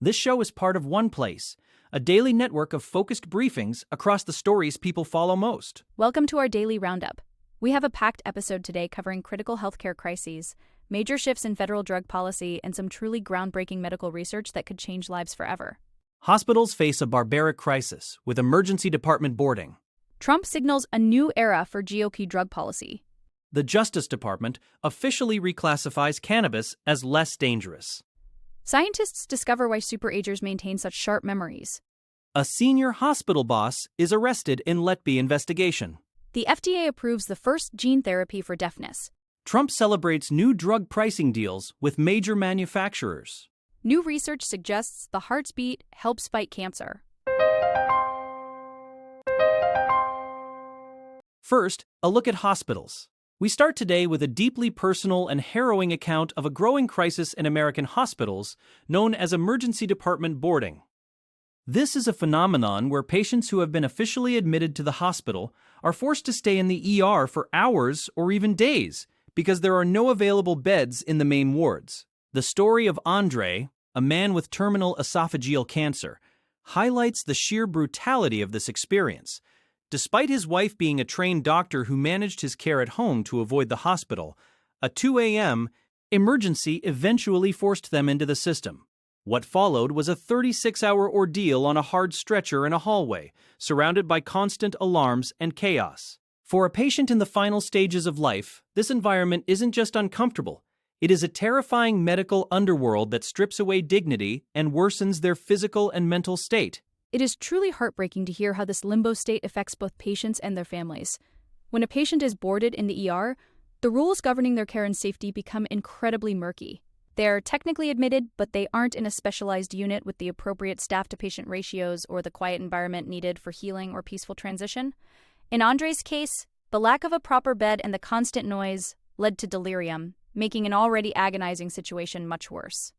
This show is part of OnePlace, a daily network of focused briefings across the stories people follow most. Welcome to our daily roundup. We have a packed episode today covering critical healthcare crises, major shifts in federal drug policy, and some truly groundbreaking medical research that could change lives forever. Hospitals face a barbaric crisis with emergency department boarding. Trump signals a new era for GOP drug policy. The Justice Department officially reclassifies cannabis as less dangerous. Scientists discover why superagers maintain such sharp memories. A senior hospital boss is arrested in Let Be investigation. The FDA approves the first gene therapy for deafness. Trump celebrates new drug pricing deals with major manufacturers. New research suggests the heart's beat helps fight cancer. First, a look at hospitals. We start today with a deeply personal and harrowing account of a growing crisis in American hospitals known as emergency department boarding. This is a phenomenon where patients who have been officially admitted to the hospital are forced to stay in the ER for hours or even days because there are no available beds in the main wards. The story of Andre, a man with terminal esophageal cancer, highlights the sheer brutality of this experience. Despite his wife being a trained doctor who managed his care at home to avoid the hospital, a 2 a.m. emergency eventually forced them into the system. What followed was a 36-hour ordeal on a hard stretcher in a hallway, surrounded by constant alarms and chaos. For a patient in the final stages of life, this environment isn't just uncomfortable. It is a terrifying medical underworld that strips away dignity and worsens their physical and mental state. It is truly heartbreaking to hear how this limbo state affects both patients and their families. When a patient is boarded in the ER, the rules governing their care and safety become incredibly murky. They are technically admitted, but they aren't in a specialized unit with the appropriate staff-to-patient ratios or the quiet environment needed for healing or peaceful transition. In Andre's case, the lack of a proper bed and the constant noise led to delirium, making an already agonizing situation much worse.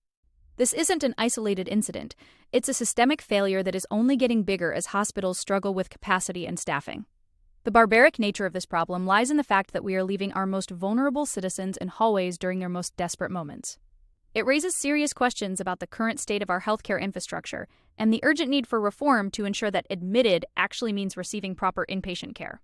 This isn't an isolated incident. It's a systemic failure that is only getting bigger as hospitals struggle with capacity and staffing. The barbaric nature of this problem lies in the fact that we are leaving our most vulnerable citizens in hallways during their most desperate moments. It raises serious questions about the current state of our healthcare infrastructure and the urgent need for reform to ensure that admitted actually means receiving proper inpatient care.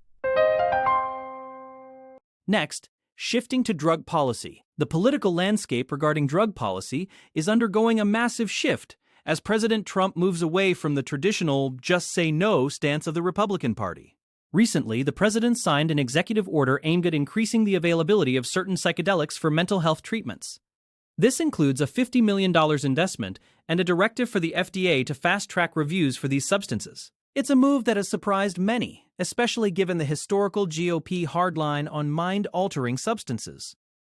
Next, shifting to drug policy. The political landscape regarding drug policy is undergoing a massive shift as President Trump moves away from the traditional just say no stance of the Republican Party. Recently, the president signed an executive order aimed at increasing the availability of certain psychedelics for mental health treatments. This includes a $50 million investment and a directive for the FDA to fast-track reviews for these substances. It's a move that has surprised many, especially given the historical GOP hardline on mind-altering substances.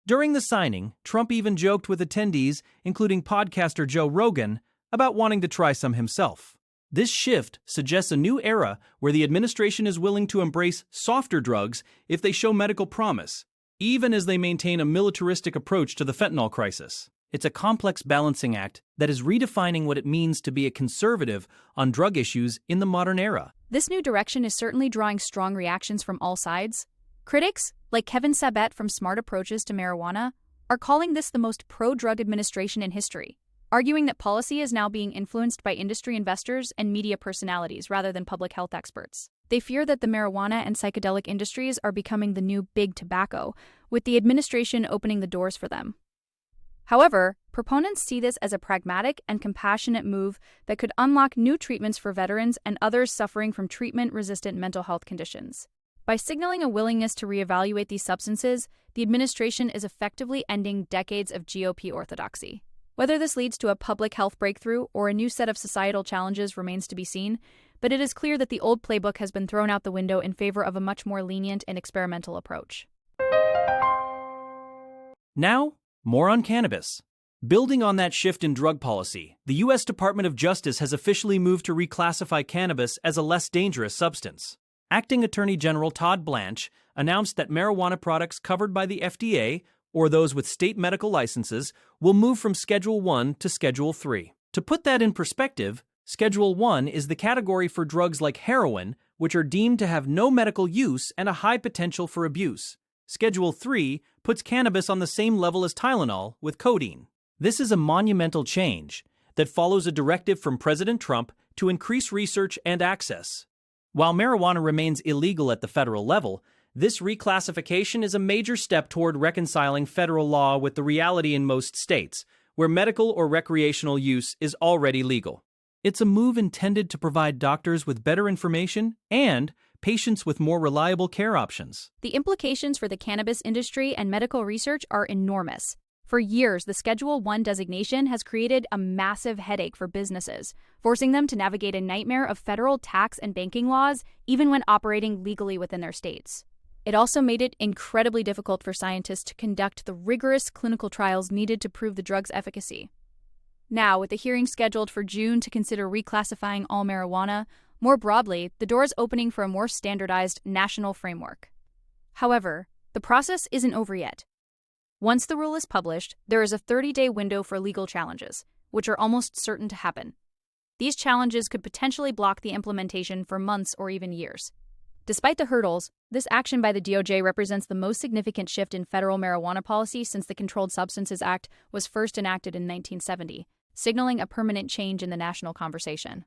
During the signing, Trump even joked with attendees, including podcaster Joe Rogan, about wanting to try some himself. This shift suggests a new era where the administration is willing to embrace softer drugs if they show medical promise, even as they maintain a militaristic approach to the fentanyl crisis. It's a complex balancing act that is redefining what it means to be a conservative on drug issues in the modern era. This new direction is certainly drawing strong reactions from all sides. Critics, like Kevin Sabet from Smart Approaches to Marijuana, are calling this the most pro-drug administration in history, arguing that policy is now being influenced by industry investors and media personalities rather than public health experts. They fear that the marijuana and psychedelic industries are becoming the new big tobacco, with the administration opening the doors for them. However, proponents see this as a pragmatic and compassionate move that could unlock new treatments for veterans and others suffering from treatment-resistant mental health conditions. By signaling a willingness to reevaluate these substances, the administration is effectively ending decades of GOP orthodoxy. Whether this leads to a public health breakthrough or a new set of societal challenges remains to be seen, but it is clear that the old playbook has been thrown out the window in favor of a much more lenient and experimental approach. Now, more on cannabis. Building on that shift in drug policy, the U.S. Department of Justice has officially moved to reclassify cannabis as a less dangerous substance. Acting Attorney General Todd Blanche announced that marijuana products covered by the FDA, or those with state medical licenses, will move from Schedule 1 to Schedule 3. To put that in perspective, Schedule 1 is the category for drugs like heroin, which are deemed to have no medical use and a high potential for abuse. Schedule 3 puts cannabis on the same level as Tylenol with codeine. This is a monumental change that follows a directive from President Trump to increase research and access. While marijuana remains illegal at the federal level, this reclassification is a major step toward reconciling federal law with the reality in most states, where medical or recreational use is already legal. It's a move intended to provide doctors with better information and patients with more reliable care options. The implications for the cannabis industry and medical research are enormous. For years, the Schedule I designation has created a massive headache for businesses, forcing them to navigate a nightmare of federal tax and banking laws, even when operating legally within their states. It also made it incredibly difficult for scientists to conduct the rigorous clinical trials needed to prove the drug's efficacy. Now, with the hearing scheduled for June to consider reclassifying all marijuana, more broadly, the door is opening for a more standardized national framework. However, the process isn't over yet. Once the rule is published, there is a 30-day window for legal challenges, which are almost certain to happen. These challenges could potentially block the implementation for months or even years. Despite the hurdles, this action by the DOJ represents the most significant shift in federal marijuana policy since the Controlled Substances Act was first enacted in 1970, signaling a permanent change in the national conversation.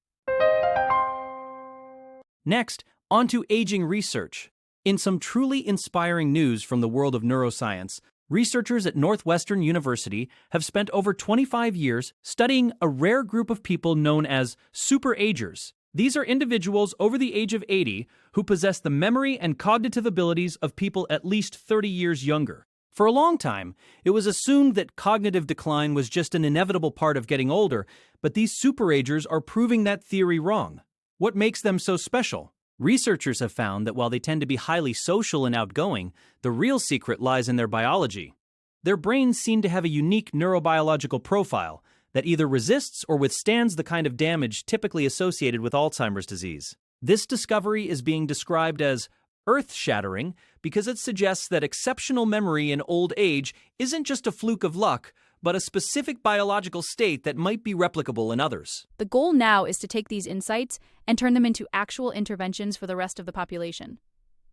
Next, on to aging research. In some truly inspiring news from the world of neuroscience, researchers at Northwestern University have spent over 25 years studying a rare group of people known as superagers. These are individuals over the age of 80 who possess the memory and cognitive abilities of people at least 30 years younger. For a long time, it was assumed that cognitive decline was just an inevitable part of getting older, but these superagers are proving that theory wrong. What makes them so special? Researchers have found that while they tend to be highly social and outgoing, the real secret lies in their biology. Their brains seem to have a unique neurobiological profile that either resists or withstands the kind of damage typically associated with Alzheimer's disease. This discovery is being described as earth-shattering because it suggests that exceptional memory in old age isn't just a fluke of luck, but a specific biological state that might be replicable in others. The goal now is to take these insights and turn them into actual interventions for the rest of the population.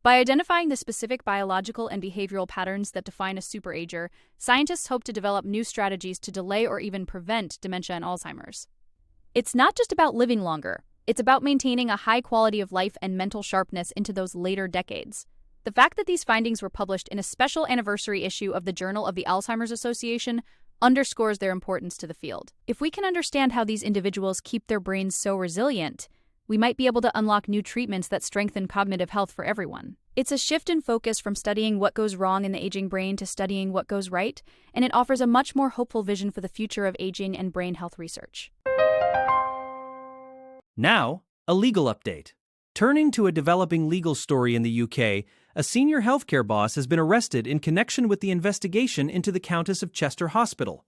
By identifying the specific biological and behavioral patterns that define a superager, scientists hope to develop new strategies to delay or even prevent dementia and Alzheimer's. It's not just about living longer, it's about maintaining a high quality of life and mental sharpness into those later decades. The fact that these findings were published in a special anniversary issue of the Journal of the Alzheimer's Association underscores their importance to the field. If we can understand how these individuals keep their brains so resilient, we might be able to unlock new treatments that strengthen cognitive health for everyone. It's a shift in focus from studying what goes wrong in the aging brain to studying what goes right, and it offers a much more hopeful vision for the future of aging and brain health research. Now, a legal update. Turning to a developing legal story in the UK, a senior healthcare boss has been arrested in connection with the investigation into the Countess of Chester Hospital.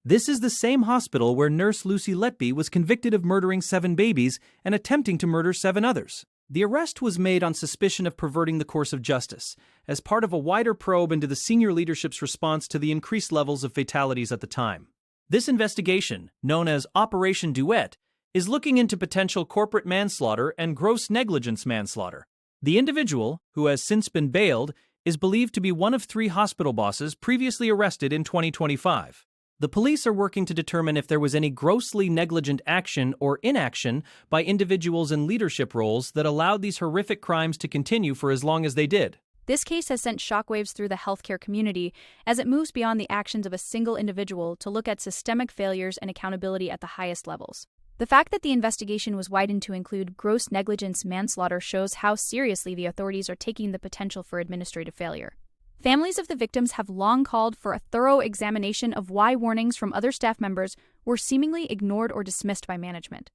This is the same hospital where nurse Lucy Letby was convicted of murdering 7 babies and attempting to murder 7 others. The arrest was made on suspicion of perverting the course of justice, as part of a wider probe into the senior leadership's response to the increased levels of fatalities at the time. This investigation, known as Operation Duet, is looking into potential corporate manslaughter and gross negligence manslaughter. The individual, who has since been bailed, is believed to be one of 3 hospital bosses previously arrested in 2025. The police are working to determine if there was any grossly negligent action or inaction by individuals in leadership roles that allowed these horrific crimes to continue for as long as they did. This case has sent shockwaves through the healthcare community as it moves beyond the actions of a single individual to look at systemic failures and accountability at the highest levels. The fact that the investigation was widened to include gross negligence manslaughter shows how seriously the authorities are taking the potential for administrative failure. Families of the victims have long called for a thorough examination of why warnings from other staff members were seemingly ignored or dismissed by management.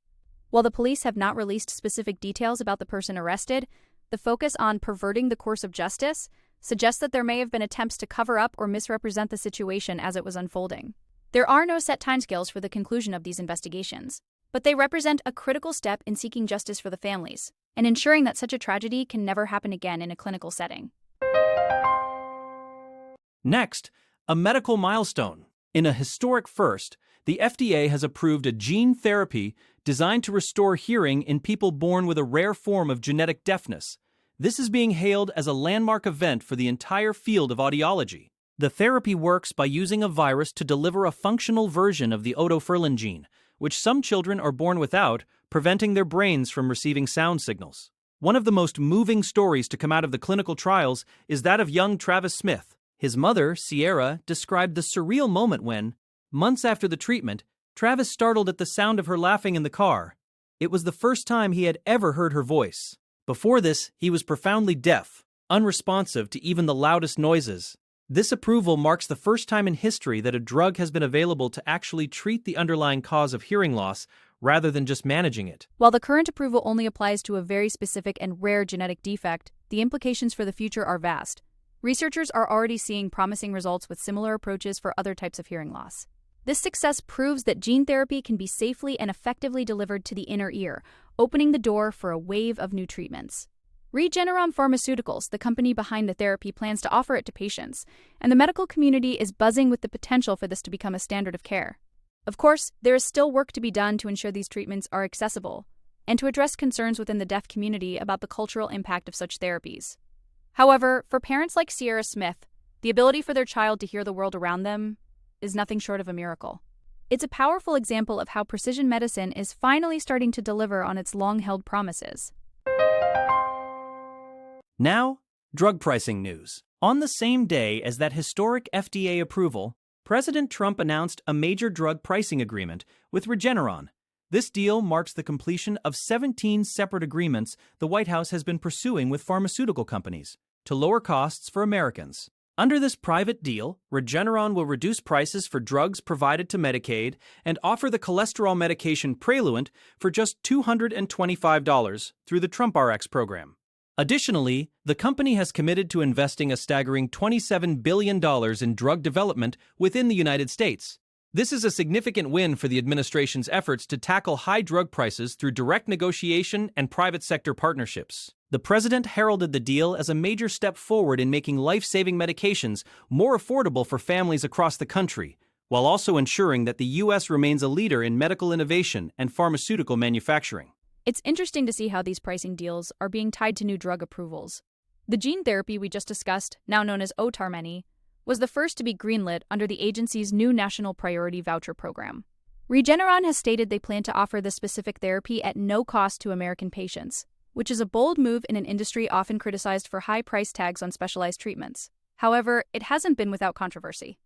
While the police have not released specific details about the person arrested, the focus on perverting the course of justice suggests that there may have been attempts to cover up or misrepresent the situation as it was unfolding. There are no set timescales for the conclusion of these investigations, but they represent a critical step in seeking justice for the families and ensuring that such a tragedy can never happen again in a clinical setting. Next, a medical milestone. In a historic first, the FDA has approved a gene therapy designed to restore hearing in people born with a rare form of genetic deafness. This is being hailed as a landmark event for the entire field of audiology. The therapy works by using a virus to deliver a functional version of the otoferlin gene, which some children are born without, preventing their brains from receiving sound signals. One of the most moving stories to come out of the clinical trials is that of young Travis Smith. His mother, Sierra, described the surreal moment when, months after the treatment, Travis startled at the sound of her laughing in the car. It was the first time he had ever heard her voice. Before this, he was profoundly deaf, unresponsive to even the loudest noises. This approval marks the first time in history that a drug has been available to actually treat the underlying cause of hearing loss rather than just managing it. While the current approval only applies to a very specific and rare genetic defect, the implications for the future are vast. Researchers are already seeing promising results with similar approaches for other types of hearing loss. This success proves that gene therapy can be safely and effectively delivered to the inner ear, opening the door for a wave of new treatments. Regeneron Pharmaceuticals, the company behind the therapy, plans to offer it to patients, and the medical community is buzzing with the potential for this to become a standard of care. Of course, there is still work to be done to ensure these treatments are accessible, and to address concerns within the deaf community about the cultural impact of such therapies. However, for parents like Sierra Smith, the ability for their child to hear the world around them is nothing short of a miracle. It's a powerful example of how precision medicine is finally starting to deliver on its long-held promises. Now, drug pricing news. On the same day as that historic FDA approval, President Trump announced a major drug pricing agreement with Regeneron. This deal marks the completion of 17 separate agreements the White House has been pursuing with pharmaceutical companies to lower costs for Americans. Under this private deal, Regeneron will reduce prices for drugs provided to Medicaid and offer the cholesterol medication Praluent for just $225 through the TrumpRx program. Additionally, the company has committed to investing a staggering $27 billion in drug development within the United States. This is a significant win for the administration's efforts to tackle high drug prices through direct negotiation and private sector partnerships. The president heralded the deal as a major step forward in making life-saving medications more affordable for families across the country, while also ensuring that the U.S. remains a leader in medical innovation and pharmaceutical manufacturing. It's interesting to see how these pricing deals are being tied to new drug approvals. The gene therapy we just discussed, now known as Otarmeni, was the first to be greenlit under the agency's new National Priority Voucher program. Regeneron has stated they plan to offer this specific therapy at no cost to American patients, which is a bold move in an industry often criticized for high price tags on specialized treatments. However, it hasn't been without controversy.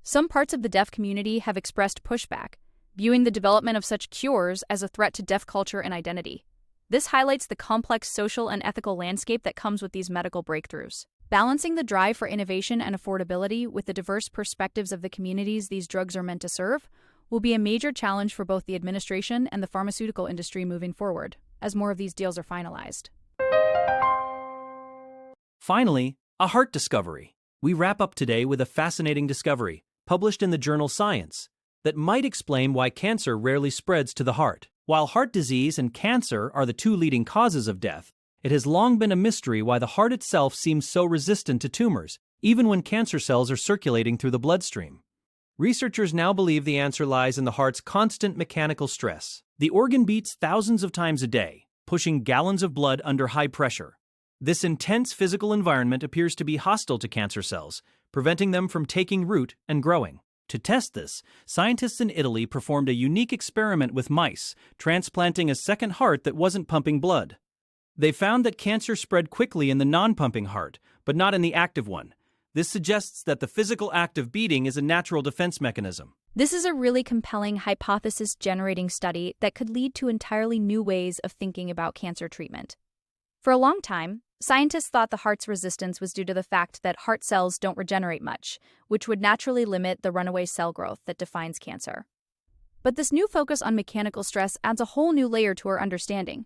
Some parts of the deaf community have expressed pushback, viewing the development of such cures as a threat to deaf culture and identity. This highlights the complex social and ethical landscape that comes with these medical breakthroughs. Balancing the drive for innovation and affordability with the diverse perspectives of the communities these drugs are meant to serve will be a major challenge for both the administration and the pharmaceutical industry moving forward, as more of these deals are finalized. Finally, a heart discovery. We wrap up today with a fascinating discovery, published in the journal Science, that might explain why cancer rarely spreads to the heart. While heart disease and cancer are the two leading causes of death, it has long been a mystery why the heart itself seems so resistant to tumors, even when cancer cells are circulating through the bloodstream. Researchers now believe the answer lies in the heart's constant mechanical stress. The organ beats thousands of times a day, pushing gallons of blood under high pressure. This intense physical environment appears to be hostile to cancer cells, preventing them from taking root and growing. To test this, scientists in Italy performed a unique experiment with mice, transplanting a second heart that wasn't pumping blood. They found that cancer spread quickly in the non-pumping heart, but not in the active one. This suggests that the physical act of beating is a natural defense mechanism. This is a really compelling hypothesis-generating study that could lead to entirely new ways of thinking about cancer treatment. For a long time, scientists thought the heart's resistance was due to the fact that heart cells don't regenerate much, which would naturally limit the runaway cell growth that defines cancer. But this new focus on mechanical stress adds a whole new layer to our understanding.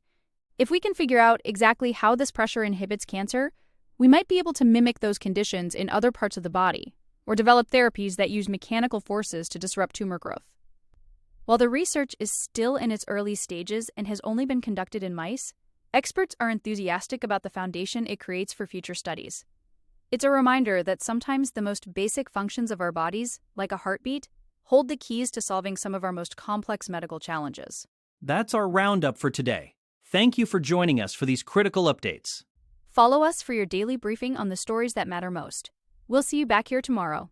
If we can figure out exactly how this pressure inhibits cancer, we might be able to mimic those conditions in other parts of the body, or develop therapies that use mechanical forces to disrupt tumor growth. While the research is still in its early stages and has only been conducted in mice, experts are enthusiastic about the foundation it creates for future studies. It's a reminder that sometimes the most basic functions of our bodies, like a heartbeat, hold the keys to solving some of our most complex medical challenges. That's our roundup for today. Thank you for joining us for these critical updates. Follow us for your daily briefing on the stories that matter most. We'll see you back here tomorrow.